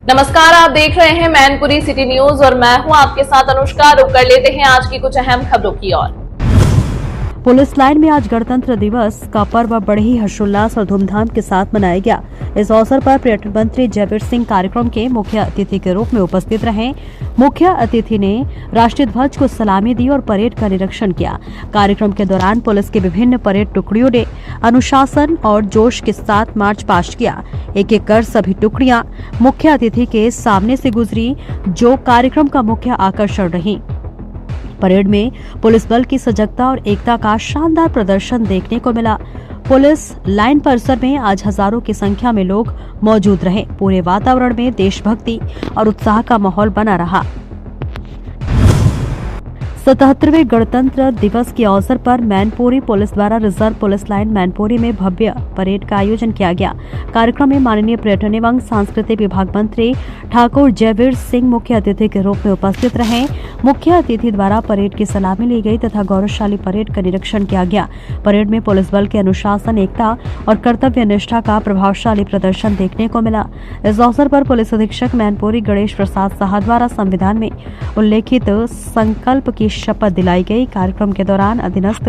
नमस्कार, आप देख रहे हैं मैनपुरी सिटी न्यूज और मैं हूं आपके साथ अनुष्का। रुक कर लेते हैं आज की कुछ अहम खबरों की ओर। पुलिस लाइन में आज गणतंत्र दिवस का पर्व बड़े ही हर्षोल्लास और धूमधाम के साथ मनाया गया। इस अवसर पर पर्यटन मंत्री जयवीर सिंह कार्यक्रम के मुख्य अतिथि के रूप में उपस्थित रहे। मुख्य अतिथि ने राष्ट्रीय ध्वज को सलामी दी और परेड का निरीक्षण किया। कार्यक्रम के दौरान पुलिस की विभिन्न परेड टुकड़ियों ने अनुशासन और जोश के साथ मार्च पास्ट किया। एक एक कर सभी टुकड़ियां मुख्य अतिथि के सामने से गुजरी, जो कार्यक्रम का मुख्य आकर्षण रही। परेड में पुलिस बल की सजगता और एकता का शानदार प्रदर्शन देखने को मिला। पुलिस लाइन परिसर में आज हजारों की संख्या में लोग मौजूद रहे। पूरे वातावरण में देशभक्ति और उत्साह का माहौल बना रहा। 77वें गणतंत्र दिवस के अवसर पर मैनपुरी पुलिस द्वारा रिजर्व पुलिस लाइन मैनपुरी में भव्य परेड का आयोजन किया गया। कार्यक्रम में माननीय पर्यटन एवं सांस्कृतिक विभाग मंत्री ठाकुर जयवीर सिंह मुख्य अतिथि के रूप में उपस्थित रहे। मुख्य अतिथि द्वारा परेड की सलामी ली गई तथा गौरवशाली परेड का निरीक्षण किया गया। परेड में पुलिस बल के अनुशासन, एकता और कर्तव्य निष्ठा का प्रभावशाली प्रदर्शन देखने को मिला। इस अवसर पर पुलिस अधीक्षक मैनपुरी गणेश प्रसाद साहा द्वारा संविधान में उल्लेखित संकल्प की शपथ दिलाई गई। कार्यक्रम के दौरान अधीनस्थ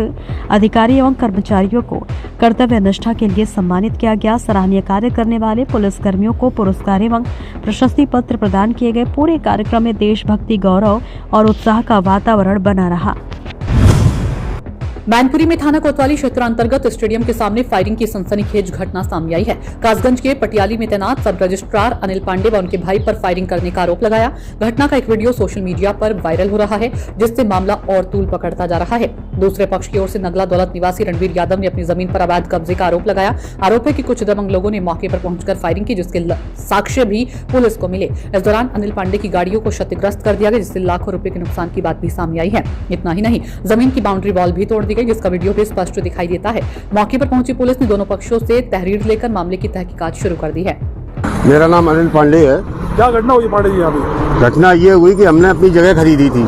अधिकारी एवं कर्मचारियों को कर्तव्य निष्ठा के लिए सम्मानित किया गया। सराहनीय कार्य करने वाले पुलिस कर्मियों को पुरस्कार एवं प्रशस्ति पत्र प्रदान किए गए। पूरे कार्यक्रम में देशभक्ति, गौरव और उत्साह का वातावरण बना रहा। मैनपुरी में थाना कोतवाली क्षेत्र अंतर्गत स्टेडियम के सामने फायरिंग की सनसनीखेज घटना सामने आई है। कासगंज के पटियाली में तैनात सब रजिस्ट्रार अनिल पांडे व उनके भाई पर फायरिंग करने का आरोप लगाया। घटना का एक वीडियो सोशल मीडिया पर वायरल हो रहा है, जिससे मामला और तूल पकड़ता जा रहा है। दूसरे पक्ष की ओर से नगला दौलत निवासी रणवीर यादव ने अपनी जमीन पर अवैध कब्जे का आरोप लगाया। आरोप है कि कुछ दबंग लोगों ने मौके पर पहुंचकर फायरिंग की, जिसके साक्ष्य भी पुलिस को मिले। इस दौरान अनिल पांडे की गाड़ियों को क्षतिग्रस्त कर दिया गया, जिससे लाखों रुपए के नुकसान की बात भी सामने आई है। इतना ही नहीं, जमीन की बाउंड्री वॉल भी तोड़ दी गई, जिसका वीडियो भी स्पष्ट दिखाई देता है। मौके पर पहुंची पुलिस ने दोनों पक्षों से तहरीर लेकर मामले की तहकीकात शुरू कर दी है। मेरा नाम अनिल पांडे है। क्या घटना हुई पांडे जी? यहाँ पे घटना ये हुई कि हमने अपनी जगह खरीदी थी,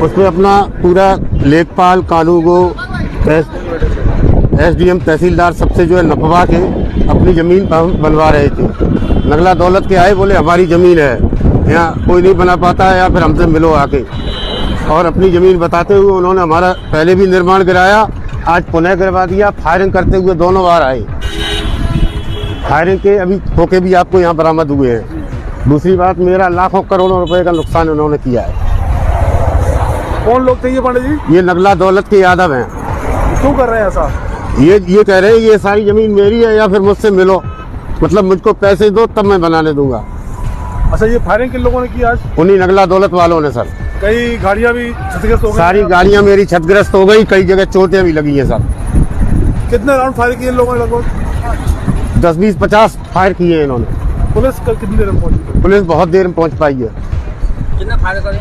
उसमें अपना पूरा लेखपाल, कानूगो, एसडीएम, तहसीलदार सबसे जो है नफवा के अपनी जमीन बनवा रहे थे। नगला दौलत के आए, बोले हमारी जमीन है, यहाँ कोई नहीं बना पाता है, या फिर हमसे मिलो आके। और अपनी जमीन बताते हुए उन्होंने हमारा पहले भी निर्माण कराया, आज पुनः करवा दिया। फायरिंग करते हुए दोनों बार आए। फायरिंग के अभी होके भी आपको यहाँ बरामद हुए हैं। दूसरी बात, मेरा लाखों करोड़ों रुपए का नुकसान उन्होंने किया है। कौन लोग थे ये पांडे जी? ये नगला दौलत के यादव हैं। क्यों कर रहे हैं ऐसा? ये कह रहे हैं ये सारी जमीन मेरी है, या फिर मुझसे मिलो, मतलब मुझको पैसे दो तब मैं बनाने दूंगा। अच्छा, ये फायरिंग किन लोगों ने की आज? उन्हीं नगला दौलत वालों ने सर। कई गाड़ियां भी क्षतिग्रस्त हो गई। सारी गाड़ियां मेरी क्षतिग्रस्त हो गई, कई जगह चोटें भी लगी हैं सर। कितने राउंड फायर किए लोगों ने? लगभग 10, 20, 50 फायर किए इन्होंने। पुलिस कल कितनी देर में पहुंची? पुलिस बहुत देर में पहुंच पाई है। कितना फायर करें?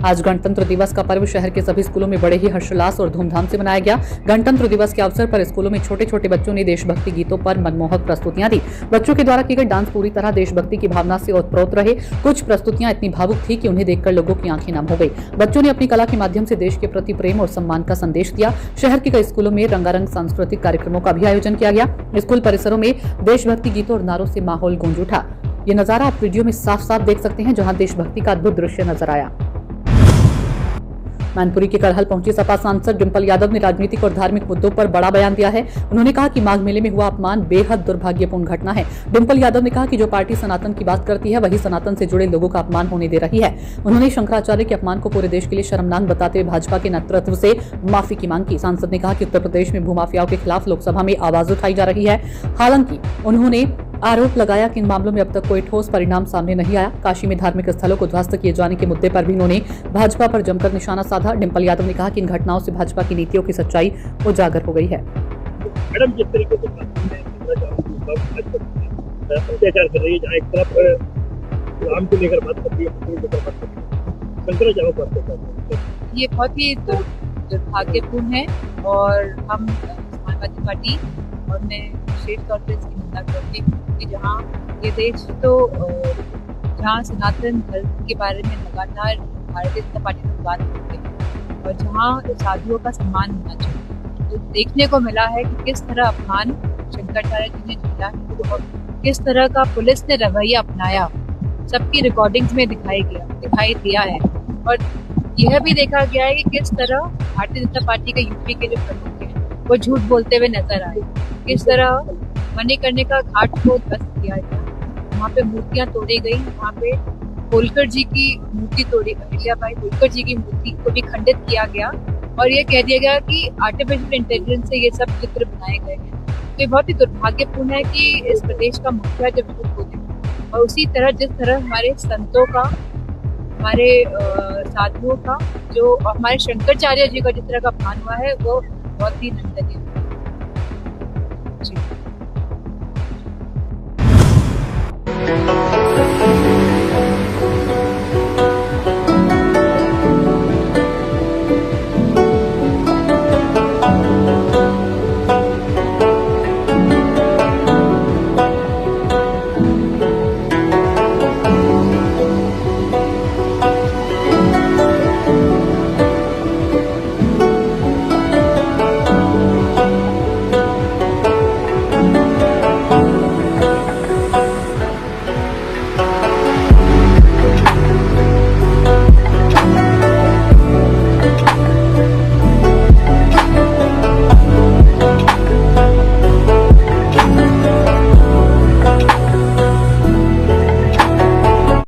आज गणतंत्र दिवस का पर्व शहर के सभी स्कूलों में बड़े ही हर्षोल्लास और धूमधाम से मनाया गया। गणतंत्र दिवस के अवसर पर स्कूलों में छोटे छोटे बच्चों ने देशभक्ति गीतों पर मनमोहक प्रस्तुतियां दी। बच्चों के द्वारा किए गए डांस पूरी तरह देशभक्ति की भावना से ओतप्रोत रहे। कुछ प्रस्तुतियां इतनी भावुक थी कि उन्हें देखकर लोगों की आंखें नम हो गई। बच्चों ने अपनी कला के माध्यम से देश के प्रति प्रेम और सम्मान का संदेश दिया। शहर के कई स्कूलों में रंगारंग सांस्कृतिक कार्यक्रमों का भी आयोजन किया गया। स्कूल परिसरों में देशभक्ति गीतों और नारों से माहौल गूंज उठा। ये नजारा आप वीडियो में साफ साफ देख सकते हैं, जहां देशभक्ति का अद्भुत दृश्य नजर आया। मैनपुरी के करहल पहुंची सपा सांसद डिंपल यादव ने राजनीतिक और धार्मिक मुद्दों पर बड़ा बयान दिया है। उन्होंने कहा कि माघ मेले में हुआ अपमान बेहद दुर्भाग्यपूर्ण घटना है। डिंपल यादव ने कहा कि जो पार्टी सनातन की बात करती है, वही सनातन से जुड़े लोगों का अपमान होने दे रही है। उन्होंने शंकराचार्य के अपमान को पूरे देश के लिए शर्मनाक बताते हुए भाजपा के नेतृत्व से माफी की मांग की। सांसद ने कहा कि उत्तर प्रदेश में भूमाफियाओं के खिलाफ लोकसभा में आवाज उठाई जा रही है। हालांकि उन्होंने आरोप लगाया कि इन मामलों में अब तक कोई ठोस परिणाम सामने नहीं आया। काशी में धार्मिक स्थलों को ध्वस्त किए जाने के मुद्दे पर भी उन्होंने भाजपा पर जमकर निशाना साधा। डिंपल यादव ने कहा कि इन घटनाओं से भाजपा की नीतियों की सच्चाई उजागर हो गई है। मैडम, जिस तरीके से अत्याचार कर रही है, जहाँ एक तरफ राम को लेकर बात करती है, ये बहुत ही दुर्भाग्यपूर्ण है और हम समाजवादी पार्टी और मैं विशेष तौर पर इसकी निंदा करती हूँ कि जहाँ ये देश तो जहाँ सनातन धर्म के बारे में लगातार भारतीय जनता पार्टी में बात करते हैं और जहाँ साधुओं का सम्मान होना चाहिए, तो देखने को मिला है कि किस तरह अपमान शंकराचार्य जी ने झेला है। किस तरह का पुलिस ने रवैया अपनाया सबकी रिकॉर्डिंग्स में दिखाई दिया है। और यह भी देखा गया है कि किस तरह भारतीय जनता पार्टी के यूपी के जो प्रमुख हैं वो झूठ बोलते हुए नजर आए, किस तरह मणिकर्णिका घाट को ध्वस्त किया गया, वहाँ पे मूर्तियां तोड़ी गई, वहाँ पे होलकर जी की मूर्ति तोड़ी, अहिल्याबाई होलकर जी की मूर्ति को भी खंडित किया गया और ये कह दिया गया कि आर्टिफिशियल इंटेलिजेंस से ये सब चित्र बनाए गए हैं। तो ये बहुत ही दुर्भाग्यपूर्ण है कि इस प्रदेश का मुखिया जब झूठ बोले और उसी तरह जिस तरह हमारे संतों का, हमारे साधुओं का, जो हमारे शंकराचार्य जी का जिस तरह का अपमान हुआ है वो बहुत ही निंदनीय है।